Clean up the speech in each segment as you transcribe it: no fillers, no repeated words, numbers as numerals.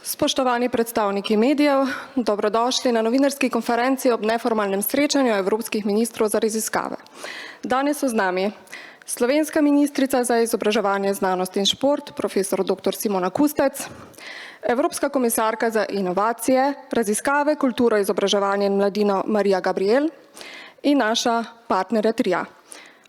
Spoštovani predstavniki medijev, dobrodošli na novinarski konferenci ob neformalnem srečanju evropskih ministrov za raziskave. Danes so z nami slovenska ministrica za izobraževanje, znanost in šport, profesor dr. Simona Kustec, evropska komisarka za inovacije, raziskave, kulturo, izobraževanje in mladino Marija Gabriel in naša partnerja tria.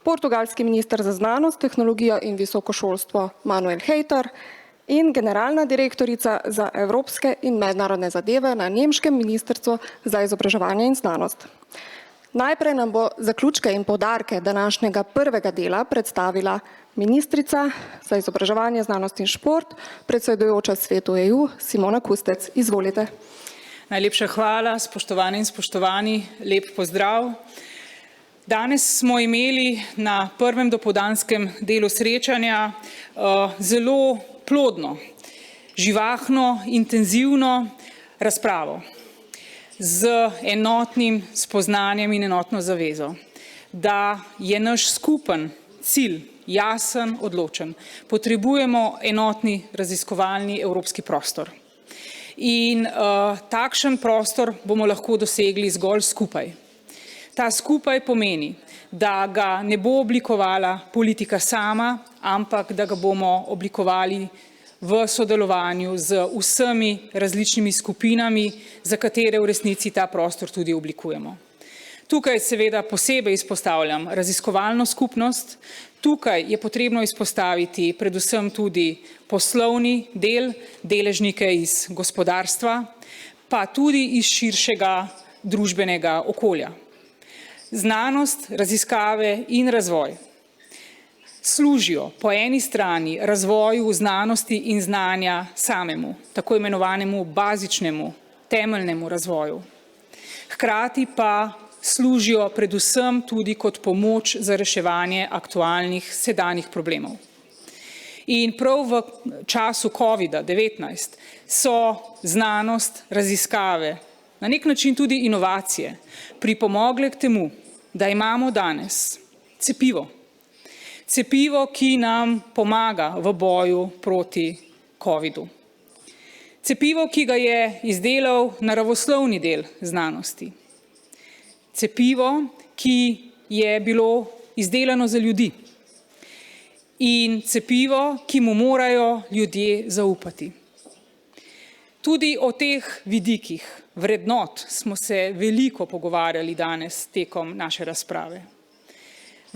Portugalski minister za znanost, tehnologijo in visoko šolstvo Manuel Hejter in generalna direktorica za evropske in mednarodne zadeve na nemškem ministrstvu za izobraževanje in znanost. Najprej nam bo zaključke in poudarke današnjega prvega dela predstavila ministrica za izobraževanje, znanost in šport, predsedujoča Svetu EU Simona Kustec. Izvolite. Najlepša hvala, spoštovane in spoštovani, lep pozdrav. Danes smo imeli na prvem dopoldanskem delu srečanja zelo plodno, živahno, intenzivno razpravo z enotnim spoznanjem in enotno zavezo, da je naš skupen cilj jasen, odločen. Potrebujemo enotni raziskovalni evropski prostor. In takšen prostor bomo lahko dosegli zgolj skupaj. Ta skupaj pomeni, da ga ne bo oblikovala politika sama, ampak da ga bomo oblikovali v sodelovanju z vsemi različnimi skupinami, za katere v resnici ta prostor tudi oblikujemo. Tukaj seveda posebej izpostavljam raziskovalno skupnost, tukaj je potrebno izpostaviti predvsem tudi poslovni del, deležnike iz gospodarstva, pa tudi iz širšega družbenega okolja. Znanost, raziskave in razvoj služijo po eni strani razvoju znanosti in znanja samemu, tako imenovanemu bazičnemu, temeljnemu razvoju. Hkrati pa služijo predvsem tudi kot pomoč za reševanje aktualnih sedanjih problemov. In prav v času COVID-19 so znanost, raziskave, na nek način tudi inovacije, pripomogle k temu, da imamo danes cepivo. Cepivo, ki nam pomaga v boju proti COVID-u. Cepivo, ki ga je izdelal naravoslovni del znanosti. Cepivo, ki je bilo izdelano za ljudi. In cepivo, ki mu morajo ljudje zaupati. Tudi o teh vidikih vrednot smo se veliko pogovarjali danes tekom naše razprave.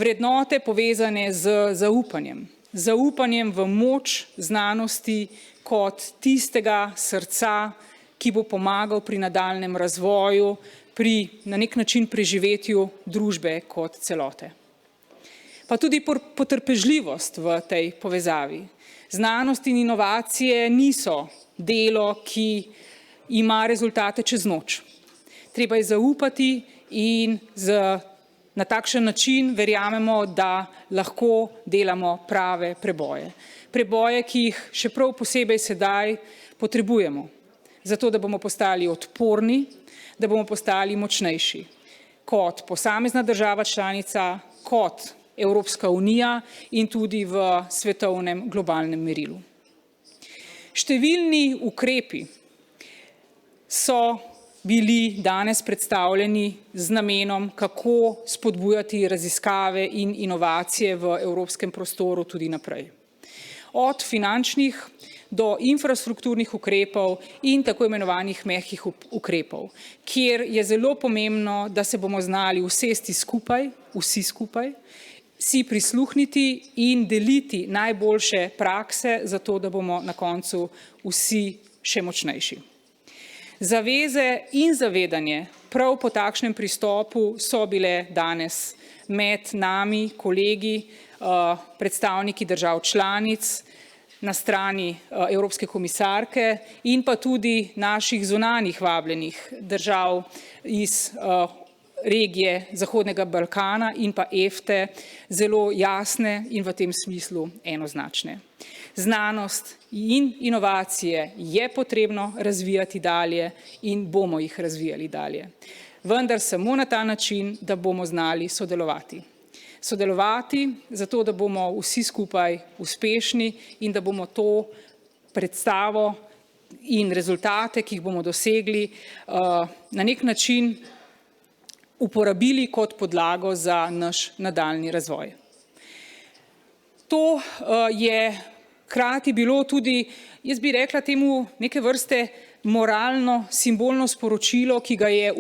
Vrednote povezane z zaupanjem. Zaupanjem v moč znanosti kot tistega srca, ki bo pomagal pri nadaljnjem razvoju, pri na nek način preživetju družbe kot celote. Pa tudi potrpežljivost v tej povezavi. Znanost in inovacije niso delo, ki ima rezultate čez noč. Treba je zaupati in na takšen način verjamemo, da lahko delamo prave preboje. Preboje, ki jih še prav posebej sedaj potrebujemo, zato da bomo postali odporni, da bomo postali močnejši kot posamezna država članica, kot Evropska unija in tudi v svetovnem globalnem merilu. Številni ukrepi so bili danes predstavljeni z namenom, kako spodbujati raziskave in inovacije v evropskem prostoru tudi naprej. Od finančnih do infrastrukturnih ukrepov in tako imenovanih mehkih ukrepov, kjer je zelo pomembno, da se bomo znali usesti skupaj, vsi skupaj, si prisluhniti in deliti najboljše prakse, zato da bomo na koncu vsi še močnejši. Zaveze in zavedanje prav po takšnem pristopu so bile danes med nami, kolegi, predstavniki držav članic, na strani Evropske komisarke in pa tudi naših zunanjih vabljenih držav iz regije Zahodnega Balkana in pa EFTE zelo jasne in v tem smislu enoznačne. Znanost in inovacije je potrebno razvijati dalje in bomo jih razvijali dalje. Vendar samo na ta način, da bomo znali sodelovati. Sodelovati zato, da bomo vsi skupaj uspešni in da bomo to predstavo in rezultate, ki jih bomo dosegli, na nek način uporabili kot podlago za naš nadaljni razvoj. To je hkrati bilo tudi, jaz bi rekla temu, neke vrste moralno, simbolno sporočilo, ki ga je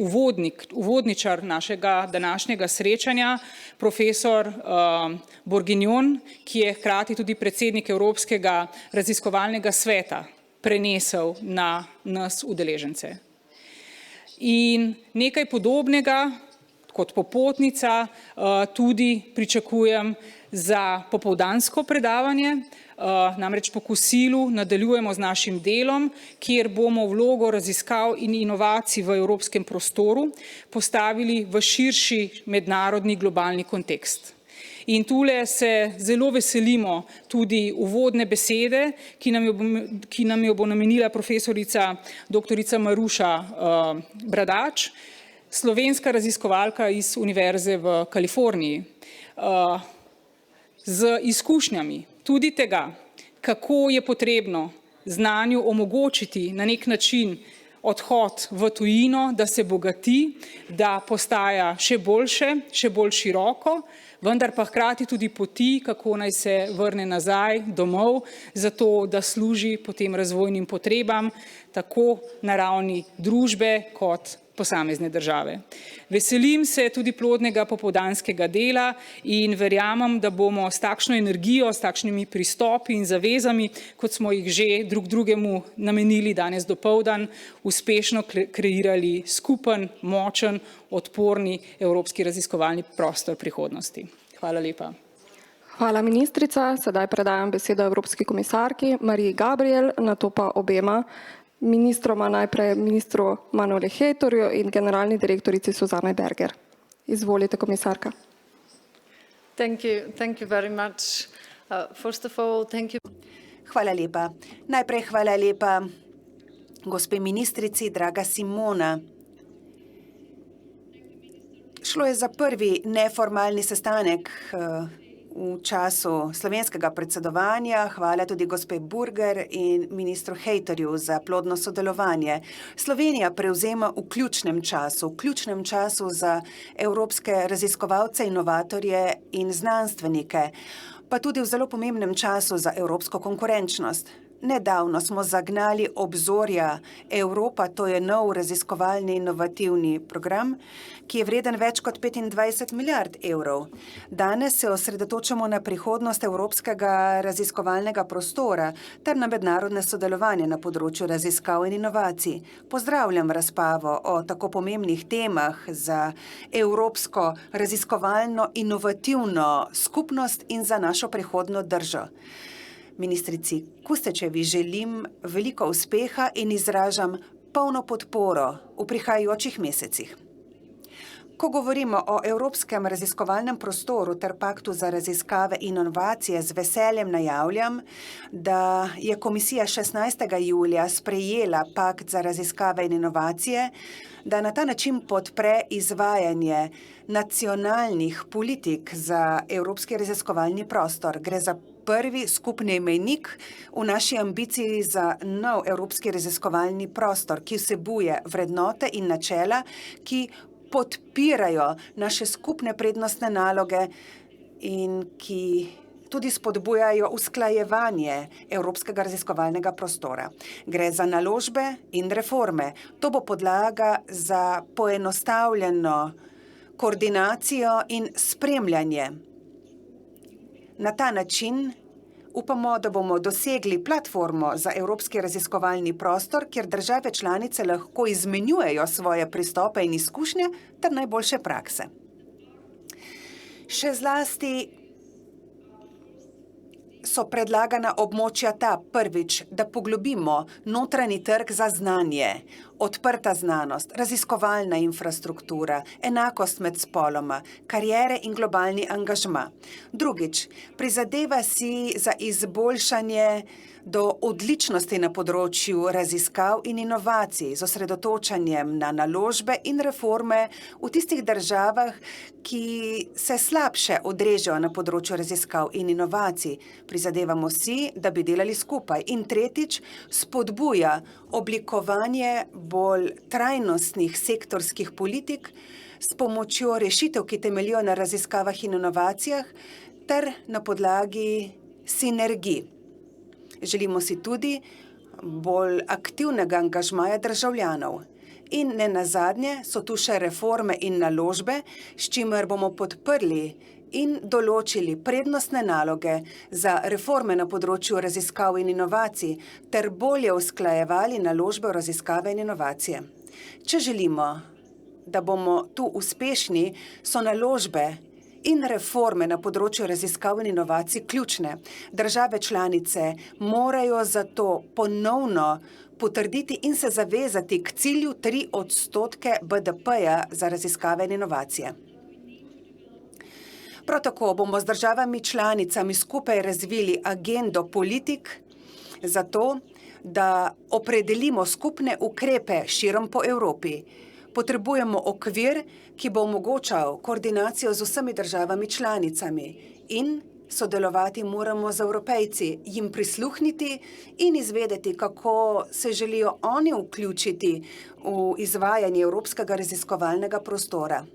uvodničar našega današnjega srečanja, profesor Bourguignon, ki je hkrati tudi predsednik Evropskega raziskovalnega sveta, prenesel na nas udeležence. In nekaj podobnega kot popotnica tudi pričakujem za popoldansko predavanje, namreč po kosilu nadaljujemo z našim delom, kjer bomo vlogo raziskav in inovacij v evropskem prostoru postavili v širši mednarodni globalni kontekst. In tule se zelo veselimo tudi uvodne besede, ki nam jo bo namenila profesorica doktorica Maruša Bradač, slovenska raziskovalka iz Univerze v Kaliforniji, z izkušnjami tudi tega, kako je potrebno znanju omogočiti na nek način odhod v tujino, da se bogati, da postaja še boljše, še bolj široko, vendar pa hkrati tudi poti, kako naj se vrne nazaj domov, zato da služi potem razvojnim potrebam, tako na ravni družbe kot posamezne države. Veselim se tudi plodnega popoldanskega dela in verjamem, da bomo s takšno energijo, s takšnimi pristopi in zavezami, kot smo jih že drug drugemu namenili danes dopoldan, uspešno kreirali skupen, močen, odporni evropski raziskovalni prostor prihodnosti. Hvala lepa. Hvala ministrica. Sedaj predajam besedo Evropski komisarki Mariji Gabriel, nato pa obema ministroma, najprej ministru Manuelu Hejtorju in generalni direktorici Suzane Berger. Izvolite, komisarka. Thank you very much. First of all, thank you. Hvala lepa. Najprej hvala lepa gospe ministrici, draga Simona. Šlo je za prvi neformalni sestanek v času slovenskega predsedovanja. Hvala tudi gospe Burger in ministru Hejtorju za plodno sodelovanje. Slovenija prevzema v ključnem času za evropske raziskovalce, inovatorje in znanstvenike, pa tudi v zelo pomembnem času za evropsko konkurenčnost. Nedavno smo zagnali Obzorja Evropa, to je nov raziskovalni inovativni program, ki je vreden več kot 25 milijard evrov. Danes se osredotočamo na prihodnost evropskega raziskovalnega prostora ter na mednarodne sodelovanje na področju raziskav in inovacij. Pozdravljam razpravo o tako pomembnih temah za evropsko raziskovalno inovativno skupnost in za našo prihodnjo držo. Ministrici Kustečevi želim veliko uspeha in izražam polno podporo v prihajajočih mesecih. Ko govorimo o evropskem raziskovalnem prostoru ter paktu za raziskave in inovacije, z veseljem najavljam, da je komisija 16. julija sprejela pakt za raziskave in inovacije, da na ta način podpre izvajanje nacionalnih politik za evropski raziskovalni prostor. Gre za prvi skupni imenik v naši ambiciji za nov evropski raziskovalni prostor, ki vsebuje vrednote in načela, ki podpirajo naše skupne prednostne naloge in ki tudi spodbujajo usklajevanje evropskega raziskovalnega prostora. Gre za naložbe in reforme. To bo podlaga za poenostavljeno koordinacijo in spremljanje. Na ta način upamo, da bomo dosegli platformo za evropski raziskovalni prostor, kjer države članice lahko izmenjujejo svoje pristope in izkušnje ter najboljše prakse. Še zlasti so predlagana območja ta prvič, da poglobimo notranji trg za znanje, odprta znanost, raziskovalna infrastruktura, enakost med spoloma, kariere in globalni angažma. Drugič, prizadeva si za izboljšanje do odličnosti na področju raziskav in inovacij z osredotočanjem na naložbe in reforme v tistih državah, ki se slabše odrežejo na področju raziskav in inovacij. Prizadevamo si, da bi delali skupaj. In tretjič, spodbuja oblikovanje bolj trajnostnih sektorskih politik s pomočjo rešitev, ki temeljijo na raziskavah in inovacijah, ter na podlagi sinergij. Želimo si tudi bolj aktivnega angažmaja državljanov. In ne nazadnje so tu še reforme in naložbe, s čimer bomo podprli in določili prednostne naloge za reforme na področju raziskav in inovacij ter bolje usklajevali naložbe v raziskave in inovacije. Če želimo, da bomo tu uspešni, so naložbe in reforme na področju raziskav in inovacij ključne. Države članice morajo zato ponovno potrditi in se zavezati k cilju 3% BDP-ja za raziskave in inovacije. Prav tako bomo z državami članicami skupaj razvili agendo politik za to, da opredelimo skupne ukrepe širom po Evropi. Potrebujemo okvir, ki bo omogočal koordinacijo z vsemi državami članicami in sodelovati moramo z Evropejci, jim prisluhniti in izvedeti, kako se želijo oni vključiti v izvajanje evropskega raziskovalnega prostora.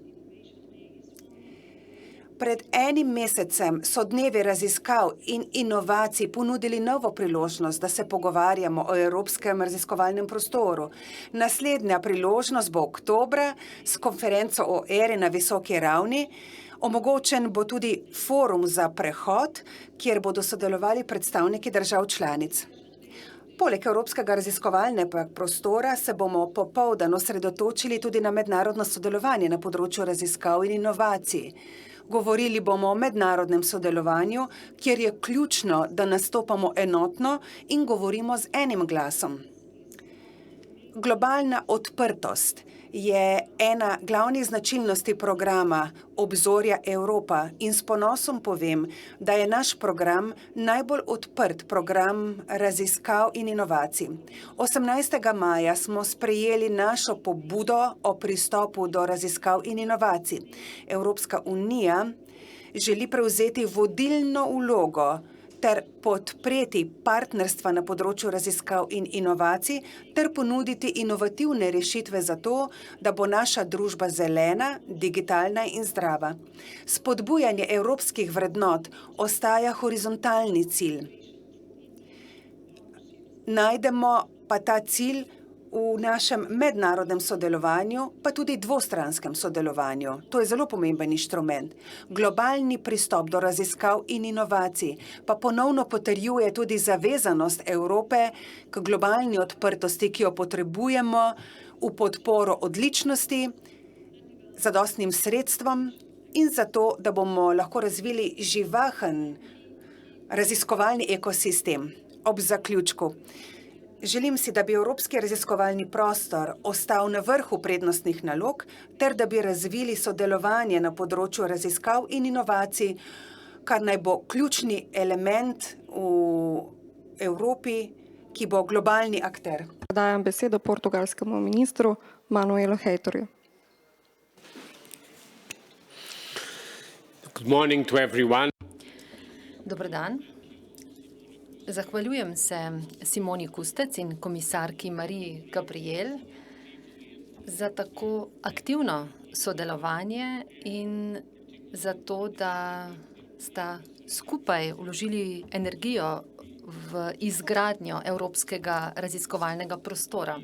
Pred enim mesecem so dnevi raziskav in inovacij ponudili novo priložnost, da se pogovarjamo o evropskem raziskovalnem prostoru. Naslednja priložnost bo oktobra s konferenco o eri na visoki ravni. Omogočen bo tudi forum za prehod, kjer bodo sodelovali predstavniki držav članic. Poleg evropskega raziskovalnega prostora se bomo popoldan osredotočili tudi na mednarodno sodelovanje na področju raziskav in inovacij. Govorili bomo o mednarodnem sodelovanju, kjer je ključno, da nastopamo enotno in govorimo z enim glasom. Globalna odprtost je ena glavnih značilnosti programa Obzorja Evropa in s ponosom povem, da je naš program najbolj odprt program raziskav in inovacij. 18. maja smo sprejeli našo pobudo o pristopu do raziskav in inovacij. Evropska unija želi prevzeti vodilno vlogo ter podpreti partnerstva na področju raziskav in inovacij ter ponuditi inovativne rešitve za to, da bo naša družba zelena, digitalna in zdrava. Spodbujanje evropskih vrednot ostaja horizontalni cilj. Najdemo pa ta cilj v našem mednarodnem sodelovanju, pa tudi dvostranskem sodelovanju. To je zelo pomemben inštrument. Globalni pristop do raziskav in inovacij pa ponovno potrjuje tudi zavezanost Evrope k globalni odprtosti, ki jo potrebujemo v podporo odličnosti, zadostnim sredstvom in zato, da bomo lahko razvili živahen raziskovalni ekosistem. Ob zaključku. Želim si, da bi evropski raziskovalni prostor ostal na vrhu prednostnih nalog, ter da bi razvili sodelovanje na področju raziskav in inovacij, kar naj bo ključni element v Evropi, ki bo globalni akter. Dajem besedo portugalskemu ministru Manuelu Heitorju. Good morning to everyone. Dober dan. Zahvaljujem se Simoni Kustec in komisarki Mariji Gabriel za tako aktivno sodelovanje in za to, da sta skupaj vložili energijo v izgradnjo evropskega raziskovalnega prostora.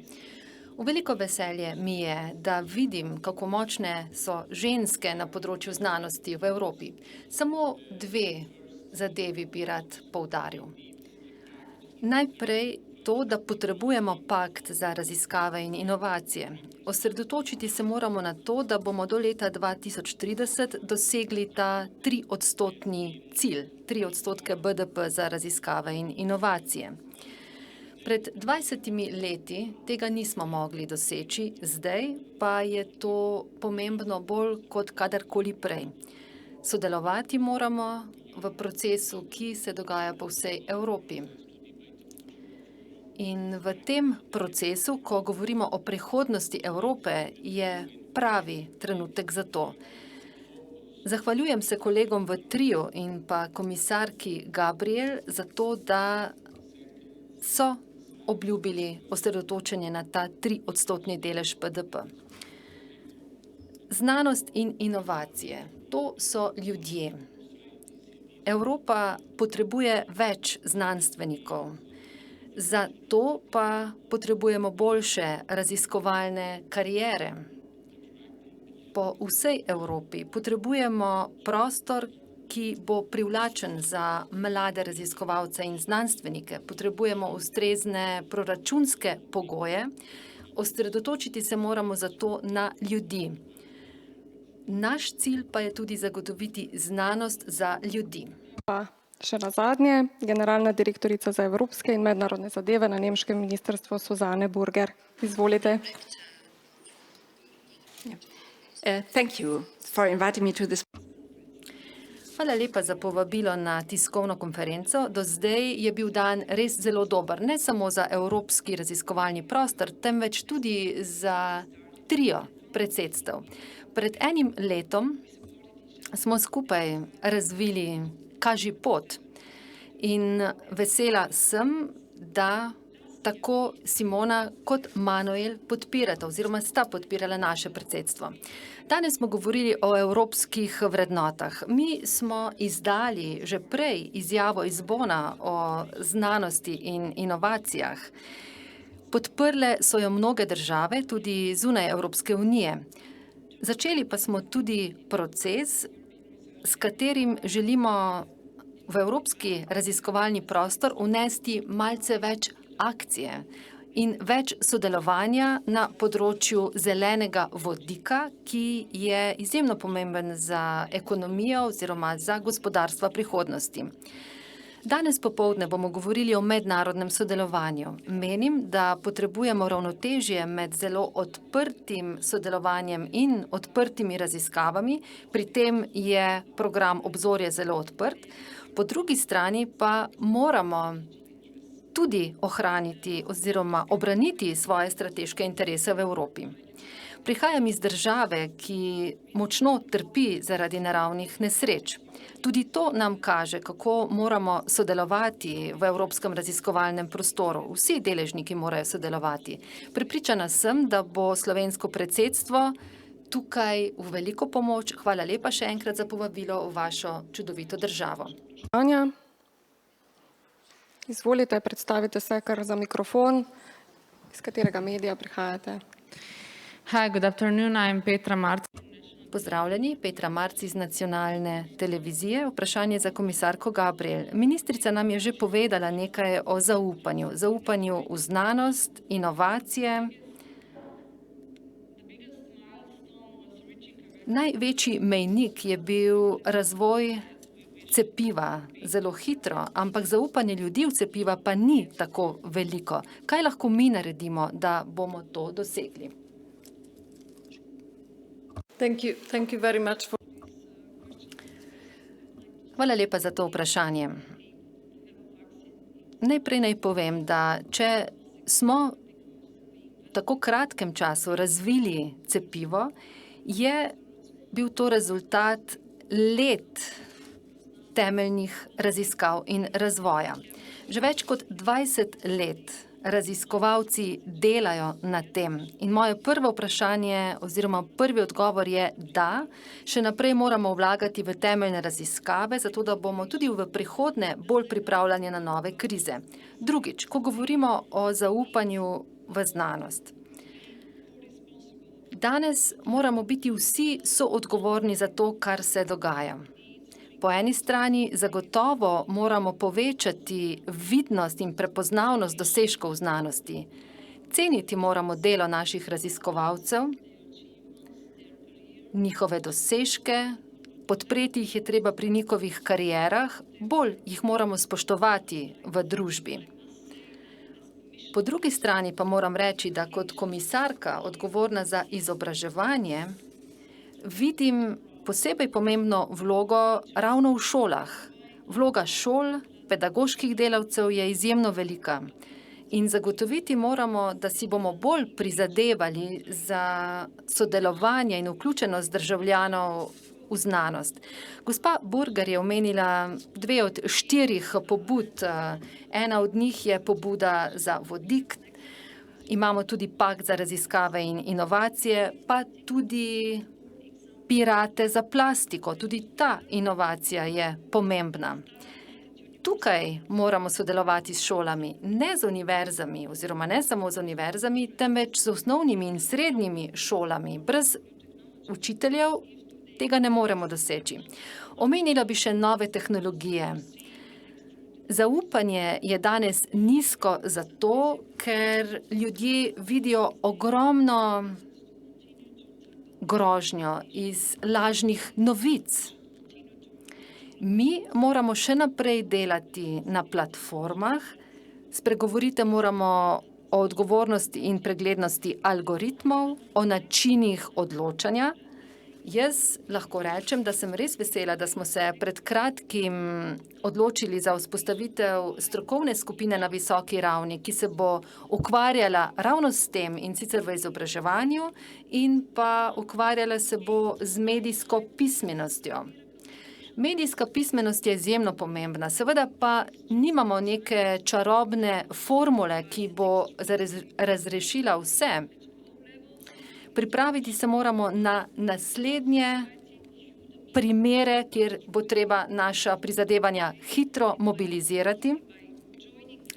V veliko veselje mi je, da vidim, kako močne so ženske na področju znanosti v Evropi. Samo dve zadevi bi rad poudaril. Najprej to, da potrebujemo pakt za raziskave in inovacije. Osredotočiti se moramo na to, da bomo do leta 2030 dosegli ta 3-odstotni cilj, 3% BDP za raziskave in inovacije. Pred 20 leti tega nismo mogli doseči, zdaj pa je to pomembno bolj kot kadarkoli prej. Sodelovati moramo v procesu, ki se dogaja po vsej Evropi. In v tem procesu, ko govorimo o prihodnosti Evrope, je pravi trenutek za to. Zahvaljujem se kolegom v triu in pa komisarki Gabriel za to, da so obljubili osredotočenje na ta 3-odstotni delež BDP. Znanost in inovacije, to so ljudje. Evropa potrebuje več znanstvenikov, zato pa potrebujemo boljše raziskovalne kariere. Po vsej Evropi potrebujemo prostor, ki bo privlačen za mlade raziskovalce in znanstvenike. Potrebujemo ustrezne proračunske pogoje, osredotočiti se moramo zato na ljudi. Naš cilj pa je tudi zagotoviti znanost za ljudi. Pa še na zadnje, generalna direktorica za evropske in mednarodne zadeve na nemškem ministrstvu Susanne Burger. Izvolite. Thank you for inviting me to this. Hvala lepa za povabilo na tiskovno konferenco. Do zdaj je bil dan res zelo dober, ne samo za evropski raziskovalni prostor, temveč tudi za trio predsedstev. Pred enim letom smo skupaj razvili Kažipot in vesela sem, da tako Simona kot Manuel podpirata oziroma sta podpirala naše predsedstvo. Danes smo govorili o evropskih vrednotah. Mi smo izdali že prej izjavo iz Bona o znanosti in inovacijah. Podprle so jo mnoge države, tudi zunaj Evropske unije. Začeli pa smo tudi proces, s katerim želimo v evropski raziskovalni prostor unesti malce več akcije in več sodelovanja na področju zelenega vodika, ki je izjemno pomemben za ekonomijo oziroma za gospodarstva prihodnosti. Danes popoldne bomo govorili o mednarodnem sodelovanju. Menim, da potrebujemo ravnotežje med zelo odprtim sodelovanjem in odprtimi raziskavami. Pri tem je program Obzorje zelo odprt. Po drugi strani pa moramo tudi ohraniti oziroma obraniti svoje strateške interese v Evropi. Prihajam iz države, ki močno trpi zaradi naravnih nesreč. Tudi to nam kaže, kako moramo sodelovati v evropskem raziskovalnem prostoru. Vsi deležniki morajo sodelovati. Prepričana sem, da bo slovensko predsedstvo tukaj v veliko pomoč. Hvala lepa še enkrat za povabilo v vašo čudovito državo. Anja, izvolite, predstavite se kar za mikrofon, iz katerega medija prihajate. Hi, good afternoon. I'm Petra Marc. Pozdravljeni, Petra Marc iz nacionalne televizije. Vprašanje za komisarko Gabriel. Ministrica nam je že povedala nekaj o zaupanju. Zaupanju v znanost, inovacije. Največji mejnik je bil razvoj cepiva zelo hitro, ampak zaupanje ljudi v cepiva pa ni tako veliko. Kaj lahko mi naredimo, da bomo to dosegli? Thank you very much for... Hvala lepa za to vprašanje. Najprej naj povem, da če smo v tako kratkem času razvili cepivo, je bil to rezultat let temeljnih raziskav in razvoja. Že več kot 20 let raziskovalci delajo na tem. In moje prvo vprašanje oziroma prvi odgovor je, da še naprej moramo vlagati v temeljne raziskave, zato da bomo tudi v prihodnje bolj pripravljeni na nove krize. Drugič, ko govorimo o zaupanju v znanost. Danes moramo biti vsi soodgovorni za to, kar se dogaja. Po eni strani zagotovo moramo povečati vidnost in prepoznavnost dosežkov v znanosti. Ceniti moramo delo naših raziskovalcev, njihove dosežke, podpreti jih je treba pri njihovih karierah, bolj jih moramo spoštovati v družbi. Po drugi strani pa moram reči, da kot komisarka odgovorna za izobraževanje vidim posebej pomembno vlogo ravno v šolah. Vloga šol, pedagoških delavcev je izjemno velika. In zagotoviti moramo, da si bomo bolj prizadevali za sodelovanje in vključenost državljanov v znanost. Gospa Burger je omenila 2 od 4 pobud. Ena od njih je pobuda za vodik. Imamo tudi pakt za raziskave in inovacije, pa tudi pirate za plastiko. Tudi ta inovacija je pomembna. Tukaj moramo sodelovati s šolami, ne z univerzami, oziroma ne samo z univerzami, temveč z osnovnimi in srednjimi šolami. Brez učiteljev tega ne moremo doseči. Omenila bi še nove tehnologije. Zaupanje je danes nizko zato, ker ljudje vidijo ogromno grožnjo iz lažnih novic. Mi moramo še naprej delati na platformah, spregovoriti moramo o odgovornosti in preglednosti algoritmov, o načinih odločanja. Jaz lahko rečem, da sem res vesela, da smo se pred kratkim odločili za vzpostavitev strokovne skupine na visoki ravni, ki se bo ukvarjala ravno s tem, in sicer v izobraževanju, in pa ukvarjala se bo z medijsko pismenostjo. Medijska pismenost je izjemno pomembna, seveda pa nimamo neke čarobne formule, ki bo razrešila vse. Pripraviti se moramo na naslednje primere, kjer bo treba naša prizadevanja hitro mobilizirati.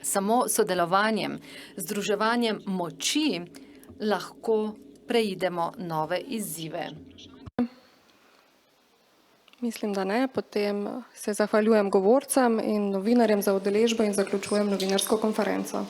Samo sodelovanjem, združevanjem moči lahko preidemo nove izzive. Mislim, da ne. Potem se zahvaljujem govorcem in novinarjem za udeležbo in zaključujem novinarsko konferenco.